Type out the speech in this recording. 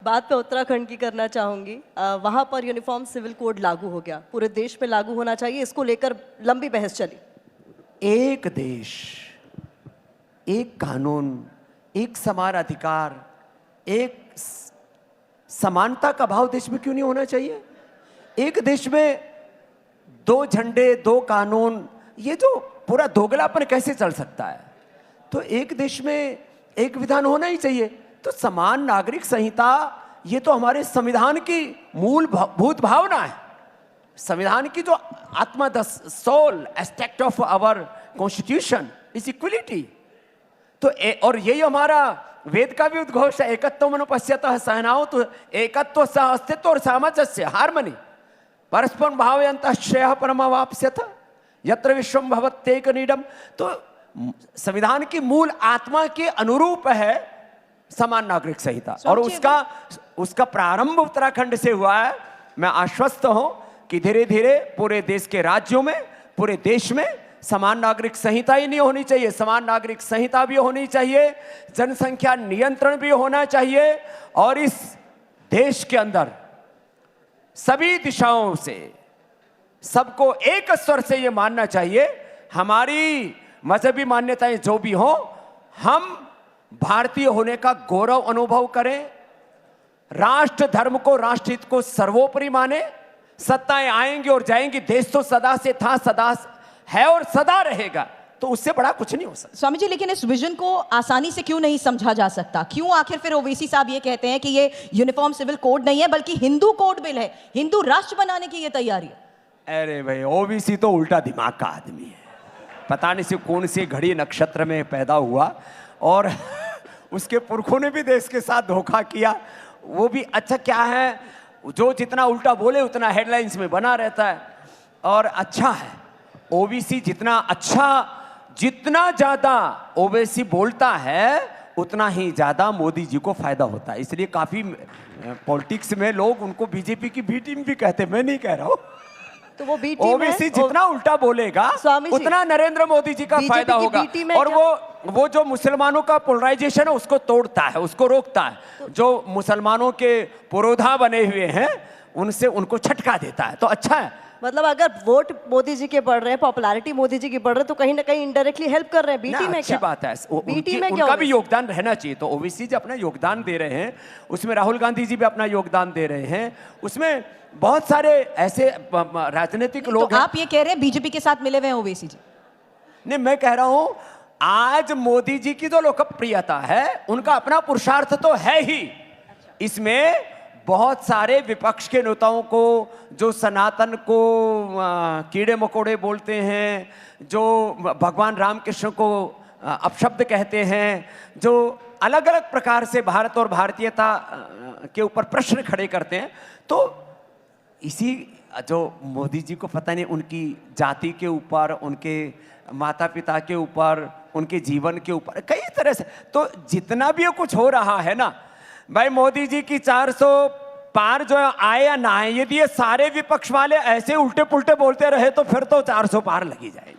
बात मैं उत्तराखंड की करना चाहूंगी। वहां पर यूनिफॉर्म सिविल कोड लागू हो गया, पूरे देश में लागू होना चाहिए, इसको लेकर लंबी बहस चली। एक देश, एक कानून, एक समान अधिकार, एक समानता का भाव देश में क्यों नहीं होना चाहिए? एक देश में दो झंडे, दो कानून, ये जो पूरा दोगलापन कैसे चल सकता है? तो एक देश में एक विधान होना ही चाहिए। तो समान नागरिक संहिता ये तो हमारे संविधान की मूलभूत भावना है। संविधान की जो आत्मा, the soul aspect of our constitution is equality. तो और यही हमारा वेद का भी उद्घोष है, एकत्व मनुपश्यतः सहनाओ, तो एकत्व सह अस्तित्व और सामंजस्य, हार्मनी, परस्पर भावयन्तः श्रेयः परमावाप्स्यथ यत्र विश्वम भवत्येक नीडम। तो संविधान की मूल आत्मा के अनुरूप है समान नागरिक संहिता, और उसका प्रारंभ उत्तराखंड से हुआ है। मैं आश्वस्त हूं कि धीरे धीरे पूरे देश के राज्यों में, पूरे देश में समान नागरिक संहिता ही नहीं होनी चाहिए, समान नागरिक संहिता भी होनी चाहिए, जनसंख्या नियंत्रण भी होना चाहिए, और इस देश के अंदर सभी दिशाओं से सबको एक स्वर से यह मानना चाहिए, हमारी मजहबी मान्यताएं जो भी हो, हम भारतीय होने का गौरव अनुभव करें, राष्ट्र धर्म को, राष्ट्रहित को सर्वोपरि माने। सत्ताएं आएंगी और जाएंगी, देश तो सदा से था, सदा है और सदा रहेगा, तो उससे बड़ा कुछ नहीं हो सकता। स्वामी जी, लेकिन इस विजन को आसानी से क्यों नहीं समझा जा सकता? क्यों आखिर फिर ओवैसी साहब ये कहते हैं कि ये यूनिफॉर्म सिविल कोड नहीं है बल्कि हिंदू कोड बिल है, हिंदू राष्ट्र बनाने की ये तैयारी है? अरे भाई, ओबीसी तो उल्टा दिमाग का आदमी है, पता नहीं से कौन सी घड़ी नक्षत्र में पैदा हुआ, और उसके पुरखों ने भी देश के साथ धोखा किया। वो भी अच्छा क्या है, जो जितना उल्टा बोले उतना हेडलाइंस में बना रहता है, और अच्छा है ओबीसी जितना अच्छा, जितना ज्यादा ओबीसी बोलता है उतना ही ज्यादा मोदी जी को फायदा होता है। इसलिए काफी पॉलिटिक्स में लोग उनको बीजेपी की बी टीम भी कहते, मैं नहीं कह रहा हूं। तो वो बी टीम ओबीसी जितना उल्टा बोलेगा उतना नरेंद्र मोदी जी का फायदा होगा, और वो जो मुसलमानों का पोलराइजेशन है उसको तोड़ता है, उसको रोकता है। जो मुसलमानों के पुरोधा बने हुए हैं उनसे उनको छटका देता है, तो अच्छा है। मतलब अगर वोट मोदी जी के बढ़ रहे हैं, पॉपुलैरिटी मोदी जी की बढ़ रहे हैं, तो कहीं ना कहीं इनडायरेक्टली हेल्प कर रहे हैं। बीटी में अच्छी बात है, उनका भी योगदान रहना चाहिए। तो ओबीसी जो अपना योगदान दे रहे हैं, उसमें राहुल गांधी जी भी अपना योगदान दे रहे हैं, उसमें बहुत सारे ऐसे राजनीतिक लोग हैं। आप ये कह रहे हैं बीजेपी के साथ मिले हुए हैं ओवैसी जी? नहीं, मैं कह रहा हूं आज मोदी जी की जो लोकप्रियता है उनका अपना पुरुषार्थ तो है ही, इसमें बहुत सारे विपक्ष के नेताओं को, जो सनातन को कीड़े मकोड़े बोलते हैं, जो भगवान रामकृष्ण को अपशब्द कहते हैं, जो अलग अलग प्रकार से भारत और भारतीयता के ऊपर प्रश्न खड़े करते हैं, तो इसी जो मोदी जी को पता नहीं उनकी जाति के ऊपर, उनके माता पिता के ऊपर, उनके जीवन के ऊपर कई तरह से, तो जितना भी कुछ हो रहा है ना भाई, मोदी जी की 400 पार जो आए या ना आए, यदि ये सारे विपक्ष वाले ऐसे उल्टे पुल्टे बोलते रहे तो फिर तो 400 पार लगी जाएगी।